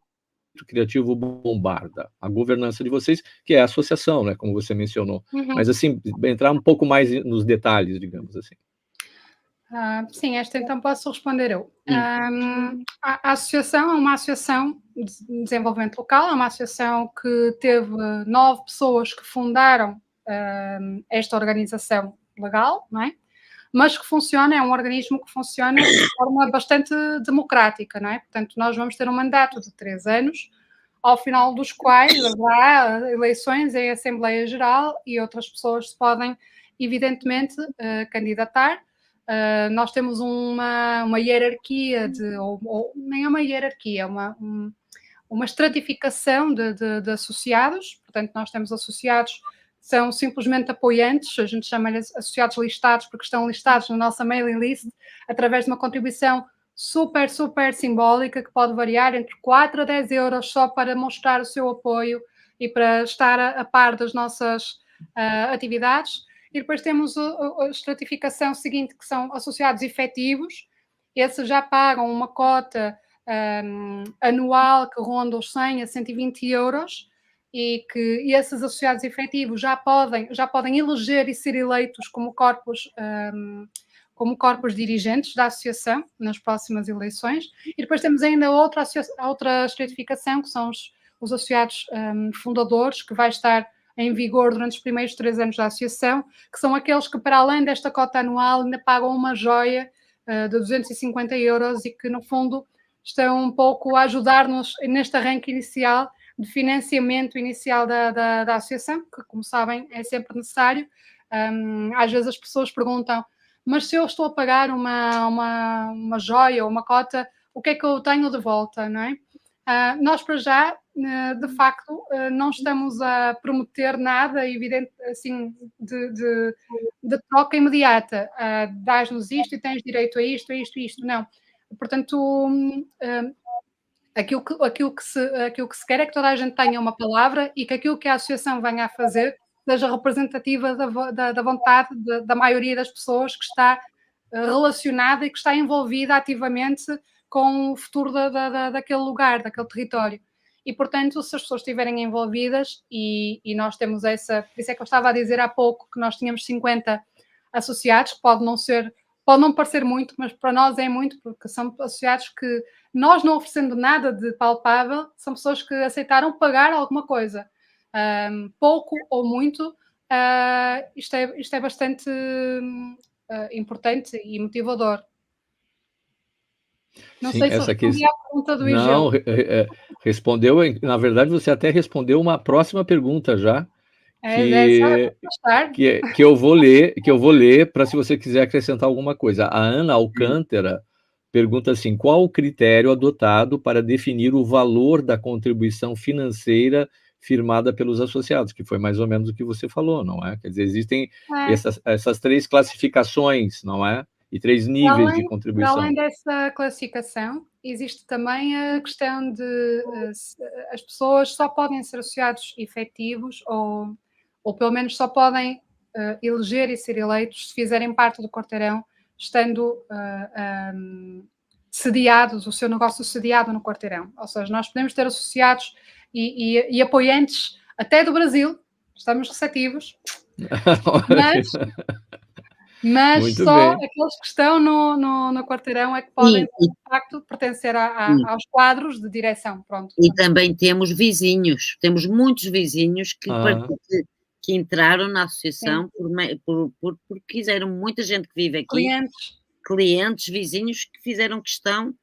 Criativo Bombarda? A governança de vocês, que é a associação, né, como você mencionou. Mas, assim, entrar um pouco mais nos detalhes, digamos assim. Sim, esta então posso responder eu. A associação é uma associação de desenvolvimento local, é uma associação que teve 9 pessoas que fundaram esta organização legal, não é? Mas que funciona, é um organismo que funciona de forma bastante democrática, não é? Portanto, nós vamos ter um mandato de 3 anos, ao final dos quais haverá eleições em Assembleia Geral e outras pessoas se podem, evidentemente, candidatar. Nós temos uma hierarquia, nem é uma hierarquia, uma estratificação de associados. Portanto, nós temos associados são simplesmente apoiantes, a gente chama-lhes associados listados, porque estão listados na nossa mailing list, através de uma contribuição super, super simbólica, que pode variar entre 4 a 10 euros, só para mostrar o seu apoio e para estar a par das nossas atividades. E depois temos a estratificação seguinte, que são associados efetivos. Esses já pagam uma cota anual que ronda os 100 a 120 euros, e que esses associados efetivos já podem eleger e ser eleitos como corpos dirigentes da associação nas próximas eleições. E depois temos ainda outra estratificação, que são os associados fundadores, que vai estar em vigor durante os primeiros 3 anos da associação, que são aqueles que, para além desta cota anual, ainda pagam uma joia de 250 euros e que, no fundo, estão um pouco a ajudar-nos neste arranque inicial de financiamento inicial da associação, que, como sabem, é sempre necessário. Às vezes as pessoas perguntam, mas se eu estou a pagar uma joia ou uma cota, o que é que eu tenho de volta, não é? Nós, para já, de facto, não estamos a prometer nada evidente, assim, de troca imediata. Dás-nos isto e tens direito a isto, a isto, a isto. Não. Portanto, aquilo que se quer é que toda a gente tenha uma palavra e que aquilo que a associação venha a fazer seja representativa da vontade da maioria das pessoas que está relacionada e que está envolvida ativamente com o futuro daquele lugar, daquele território. E, portanto, se as pessoas estiverem envolvidas, e nós temos essa... Por isso é que eu estava a dizer há pouco que nós tínhamos 50 associados, que pode não parecer muito, mas para nós é muito, porque são associados que, nós não oferecendo nada de palpável, são pessoas que aceitaram pagar alguma coisa. Pouco ou muito, isto é bastante importante e motivador. Não Sim, sei se eu essa respondi à pergunta do Egeu. Não, respondeu, na verdade, você até respondeu uma próxima pergunta já, que eu vou ler para, se você quiser acrescentar alguma coisa. A Ana Alcântara pergunta assim: qual o critério adotado para definir o valor da contribuição financeira firmada pelos associados, que foi mais ou menos o que você falou, não é? Quer dizer, existem essas 3 classificações, não é? E 3 níveis de contribuição. Além dessa classificação, existe também a questão de as pessoas só podem ser associados efetivos ou pelo menos só podem eleger e ser eleitos se fizerem parte do quarteirão, estando sediados, o seu negócio sediado no quarteirão. Ou seja, nós podemos ter associados e apoiantes até do Brasil, estamos receptivos, mas Muito só bem. aqueles que estão no quarteirão é que podem, de facto, pertencer aos quadros de direção. Pronto. E também temos vizinhos, temos muitos vizinhos que entraram na associação porque quiseram, muita gente que vive aqui, clientes, vizinhos que fizeram questão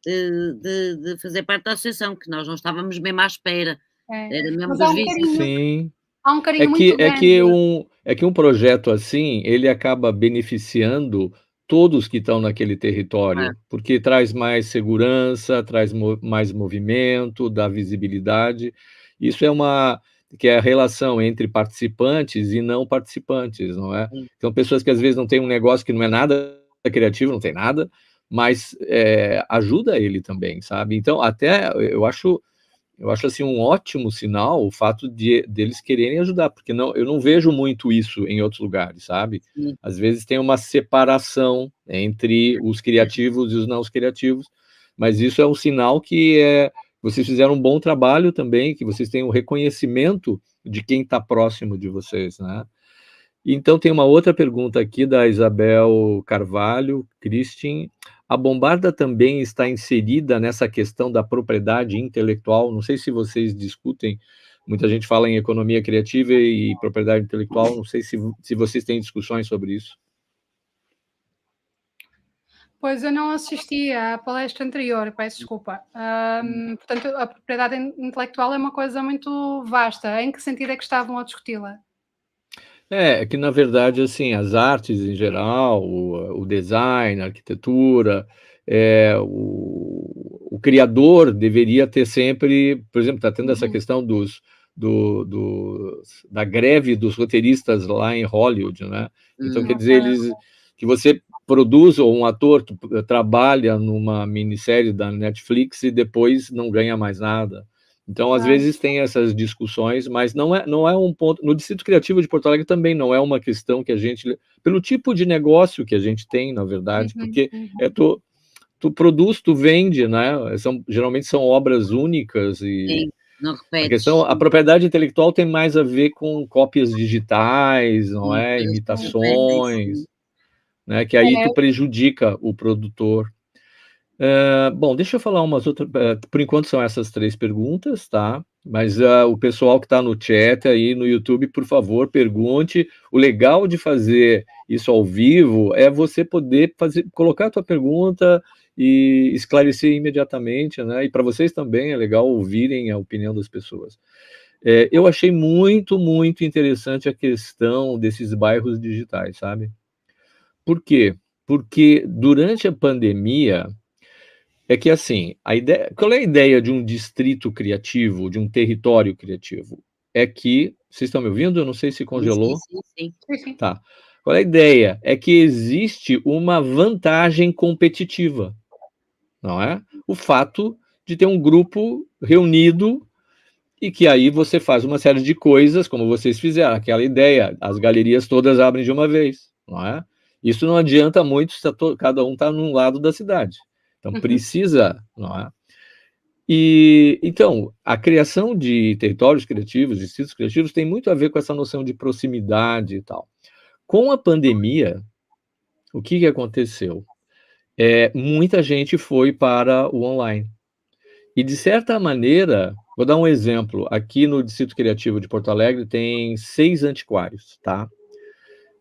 de fazer parte da associação, que nós não estávamos mesmo à espera. Era mesmo Mas dos vizinhos. Sim. Há um carinho muito grande. É que um projeto assim, ele acaba beneficiando todos que estão naquele território, porque traz mais segurança, traz mais movimento, dá visibilidade. Isso que é a relação entre participantes e não participantes, não é? Então, pessoas que às vezes não têm um negócio que não é nada criativo, não tem nada, mas ajuda ele também, sabe? Então, até eu acho assim um ótimo sinal o fato deles quererem ajudar, porque eu não vejo muito isso em outros lugares, sabe? Às vezes tem uma separação entre os criativos e os não criativos, mas isso é um sinal que vocês fizeram um bom trabalho também, que vocês têm um reconhecimento de quem está próximo de vocês, né? Então tem uma outra pergunta aqui da Isabel Carvalho, Christine. A Bombarda também está inserida nessa questão da propriedade intelectual? Não sei se vocês discutem, muita gente fala em economia criativa e propriedade intelectual, não sei se vocês têm discussões sobre isso. Pois eu não assisti à palestra anterior, peço desculpa. Portanto, a propriedade intelectual é uma coisa muito vasta. Em que sentido é que estavam a discuti-la? É que, na verdade, assim, as artes em geral, o design, a arquitetura, o criador deveria ter sempre, por exemplo, está tendo essa questão da greve dos roteiristas lá em Hollywood, né? Então, quer dizer, que você produz, ou um ator trabalha numa minissérie da Netflix e depois não ganha mais nada. Então, às vezes tem essas discussões, mas não é um ponto... No Distrito Criativo de Porto Alegre também não é uma questão que a gente... Pelo tipo de negócio que a gente tem, na verdade, porque tu produz, tu vende, né? Geralmente são obras únicas e... Não repete. A propriedade intelectual tem mais a ver com cópias digitais, não é? Imitações, né? Que aí tu prejudica o produtor. Bom, deixa eu falar umas outras. Por enquanto são essas 3 perguntas, tá? Mas o pessoal que está no chat aí no YouTube, por favor, pergunte. O legal de fazer isso ao vivo é você poder colocar a tua pergunta e esclarecer imediatamente, né? E para vocês também é legal ouvirem a opinião das pessoas. Eu achei muito, muito interessante a questão desses bairros digitais, sabe? Por quê? Porque durante a pandemia, é que, assim, qual é a ideia de um distrito criativo, de um território criativo? É que, vocês estão me ouvindo? Eu não sei se congelou. Sim. Tá. Qual é a ideia? É que existe uma vantagem competitiva, não é? O fato de ter um grupo reunido e que aí você faz uma série de coisas, como vocês fizeram, aquela ideia, as galerias todas abrem de uma vez, não é? Isso não adianta muito se cada um está num lado da cidade. Então, precisa, não é? E, então, a criação de territórios criativos, distritos criativos, tem muito a ver com essa noção de proximidade e tal. Com a pandemia, o que aconteceu? Muita gente foi para o online. E, de certa maneira, vou dar um exemplo. Aqui no Distrito Criativo de Porto Alegre tem 6 antiquários, tá?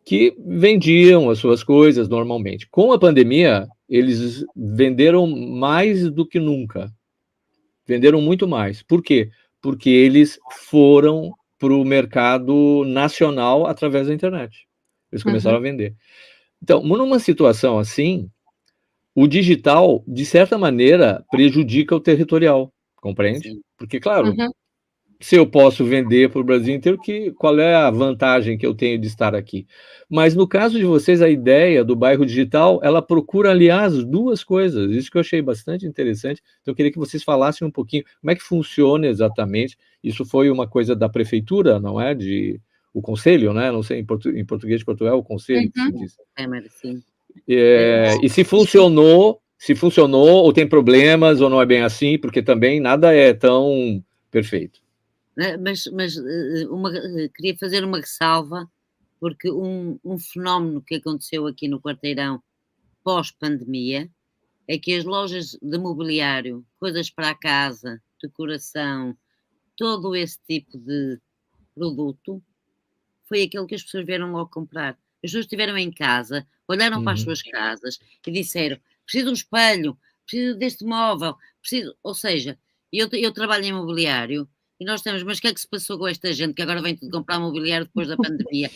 Que vendiam as suas coisas normalmente. Com a pandemia, eles venderam mais do que nunca. Venderam muito mais. Por quê? Porque eles foram para o mercado nacional através da internet. Eles começaram a vender. Então, numa situação assim, o digital, de certa maneira, prejudica o territorial, compreende? Sim. Porque, claro, se eu posso vender para o Brasil inteiro, qual é a vantagem que eu tenho de estar aqui? Mas no caso de vocês, a ideia do bairro digital, ela procura aliar as duas coisas, isso que eu achei bastante interessante. Então eu queria que vocês falassem um pouquinho como é que funciona exatamente. Isso foi uma coisa da prefeitura, não é? O conselho, né? Não sei, em português de Portugal, o conselho que se diz. Sim. E se funcionou, ou tem problemas, ou não é bem assim, porque também nada é tão perfeito. Mas queria fazer uma ressalva, porque um fenómeno que aconteceu aqui no Quarteirão pós-pandemia é que as lojas de mobiliário, coisas para a casa, decoração, todo esse tipo de produto, foi aquele que as pessoas vieram logo comprar. As pessoas estiveram em casa, olharam para as suas casas e disseram: preciso de um espelho, preciso deste móvel, ou seja, eu trabalho em mobiliário e nós temos, mas o que é que se passou com esta gente que agora vem tudo comprar mobiliário depois da pandemia?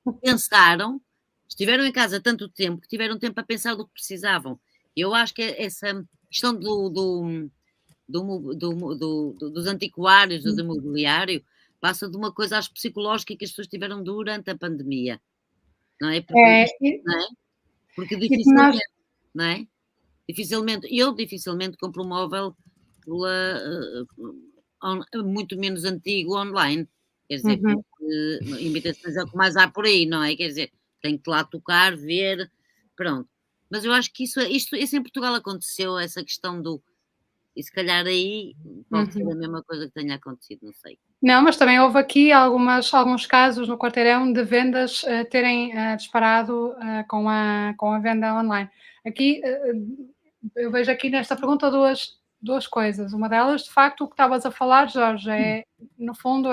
Porque pensaram, estiveram em casa tanto tempo que tiveram tempo a pensar do que precisavam. Eu acho que essa questão dos antiquários, do mobiliário, passa de uma coisa às psicológica que as pessoas tiveram durante a pandemia, não é? Porque dificilmente, não é? Eu dificilmente compro um móvel muito menos antigo online, quer dizer, porque imitações é o que mais há por aí, não é? Quer dizer, tenho que lá tocar, ver, pronto. Mas eu acho que isso em Portugal aconteceu, essa questão e se calhar aí pode ser a mesma coisa que tenha acontecido, não sei. Não, mas também houve aqui alguns casos no Quarteirão de vendas terem disparado com a venda online. Aqui, eu vejo aqui nesta pergunta duas coisas. Uma delas, de facto, o que estavas a falar, Jorge, no fundo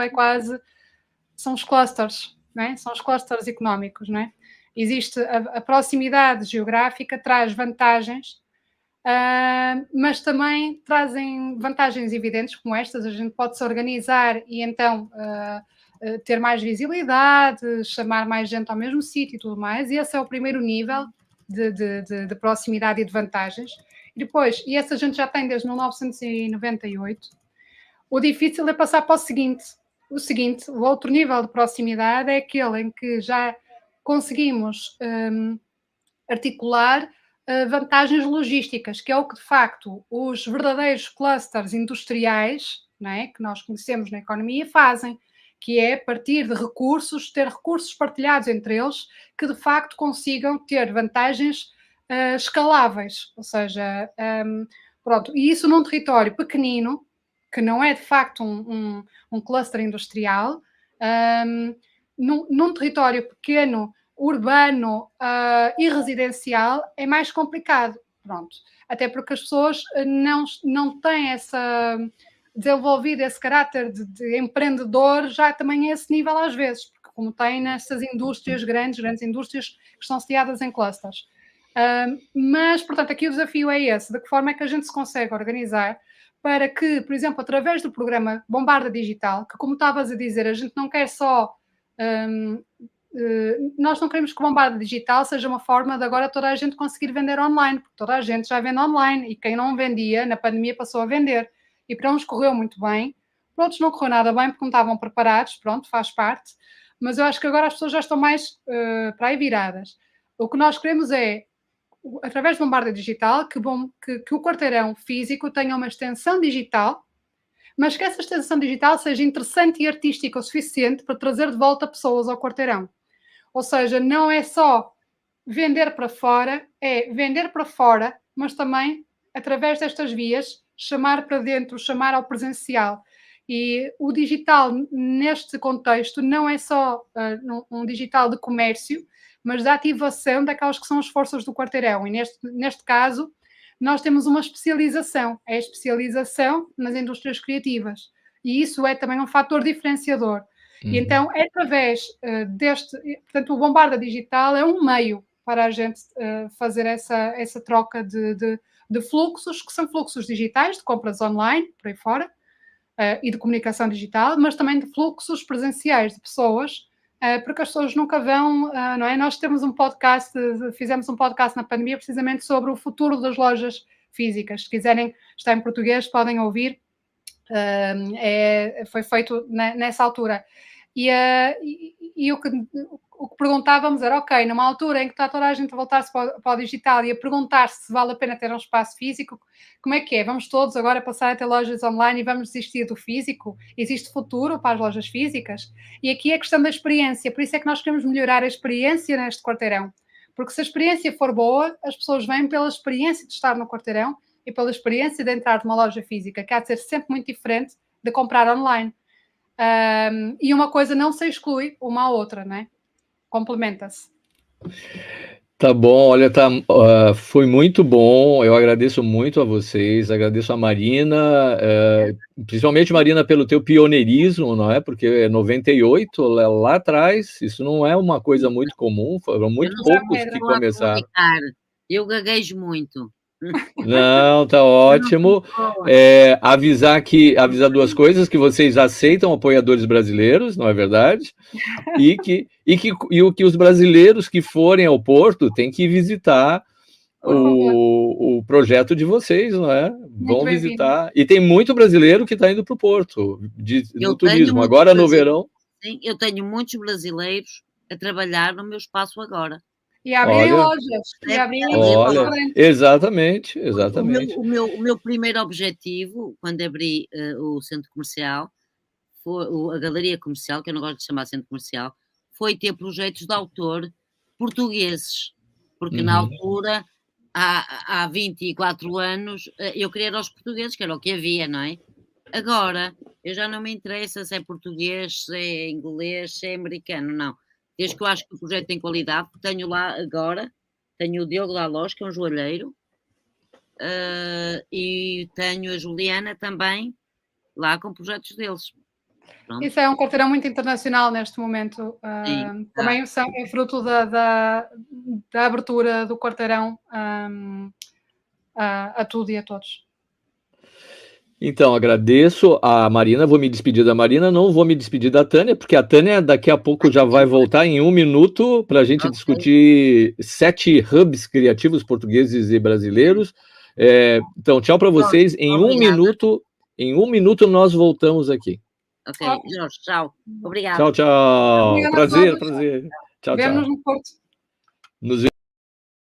são os clusters, não é? São os clusters económicos, não é? Existe a proximidade geográfica, traz vantagens, mas também trazem vantagens evidentes como estas. A gente pode se organizar e então ter mais visibilidade, chamar mais gente ao mesmo sítio e tudo mais, e esse é o primeiro nível de proximidade e de vantagens. E depois, e essa a gente já tem desde 1998, o difícil é passar para o outro nível de proximidade é aquele em que já conseguimos articular vantagens logísticas, que é o que de facto os verdadeiros clusters industriais, não é, que nós conhecemos na economia, fazem, que é partir de recursos, ter recursos partilhados entre eles, que de facto consigam ter vantagens escaláveis, ou seja, pronto, e isso num território pequenino, que não é de facto um cluster industrial, num território pequeno, urbano e residencial, é mais complicado, pronto, até porque as pessoas não têm desenvolvido esse caráter de empreendedor já também a esse nível às vezes, porque como têm nessas indústrias, grandes indústrias que estão sediadas em clusters. Mas, portanto, aqui o desafio é esse, de que forma é que a gente se consegue organizar para que, por exemplo, através do programa Bombarda Digital, que como estavas a dizer, a gente não quer só nós não queremos que o Bombarda Digital seja uma forma de agora toda a gente conseguir vender online, porque toda a gente já vende online, e quem não vendia, na pandemia passou a vender. E para uns correu muito bem, para outros não correu nada bem, porque não estavam preparados, pronto, faz parte. Mas eu acho que agora as pessoas já estão mais para aí viradas. O que nós queremos é, através do Bombarda Digital, que o quarteirão físico tenha uma extensão digital, mas que essa extensão digital seja interessante e artística o suficiente para trazer de volta pessoas ao quarteirão. Ou seja, não é só vender para fora, é vender para fora, mas também, através destas vias, chamar para dentro, chamar ao presencial. E o digital, neste contexto, não é só um digital de comércio, mas da ativação daquelas que são as forças do quarteirão. E neste caso, nós temos uma especialização, é a especialização nas indústrias criativas. E isso é também um fator diferenciador. E então, é através portanto, o Bombarda Digital é um meio para a gente fazer essa troca de fluxos, que são fluxos digitais, de compras online, por aí fora, e de comunicação digital, mas também de fluxos presenciais de pessoas, porque as pessoas nunca vão, não é? Nós temos fizemos um podcast na pandemia precisamente sobre o futuro das lojas físicas. Se quiserem, está em português, podem ouvir. Foi feito nessa altura. E o que perguntávamos era, ok, numa altura em que está toda a gente a voltar-se para o digital e a perguntar-se se vale a pena ter um espaço físico, como é que é? Vamos todos agora passar a ter lojas online e vamos desistir do físico? Existe futuro para as lojas físicas? E aqui é a questão da experiência, por isso é que nós queremos melhorar a experiência neste quarteirão. Porque se a experiência for boa, as pessoas vêm pela experiência de estar no quarteirão e pela experiência de entrar numa loja física, que há de ser sempre muito diferente de comprar online. E uma coisa não se exclui uma à outra, não é? Complementa-se. Tá bom, olha, foi muito bom, eu agradeço muito a vocês, agradeço a Marina, principalmente, Marina, pelo teu pioneirismo, não é? Porque 98, lá atrás, isso não é uma coisa muito comum, foram muito poucos que começaram. Eu gaguejo muito. Não, tá ótimo. Avisar duas coisas, que vocês aceitam apoiadores brasileiros, não é verdade? E que os brasileiros que forem ao Porto têm que visitar o projeto de vocês, não é? Vão visitar. E tem muito brasileiro que está indo para o Porto, no turismo. Agora no verão. Sim, eu tenho muitos brasileiros a trabalhar no meu espaço agora. E abrirem lojas. Exatamente. O meu primeiro objetivo, quando abri o centro comercial, a galeria comercial, que eu não gosto de chamar centro comercial, foi ter projetos de autor portugueses. Porque na altura, há 24 anos, eu queria era os portugueses, que era o que havia, não é? Agora, eu já não me interessa se é português, se é inglês, se é americano, não. Desde que eu acho que o projeto tem qualidade, tenho lá agora, tenho o Diogo Dalós, que é um joalheiro, e tenho a Juliana também, lá com projetos deles. Pronto. Isso é um quarteirão muito internacional neste momento. Também é fruto da abertura do quarteirão a tudo e a todos. Então, agradeço a Marina, vou me despedir da Marina, não vou me despedir da Tânia, porque a Tânia daqui a pouco já vai voltar em 1 minuto para a gente discutir 7 hubs criativos portugueses e brasileiros. Então, tchau para vocês. Em 1 minuto nós voltamos aqui. Ok, Jorge, tchau. Obrigado. Tchau. Obrigada, prazer. Tchau. Tchau. Vemo-nos no Porto.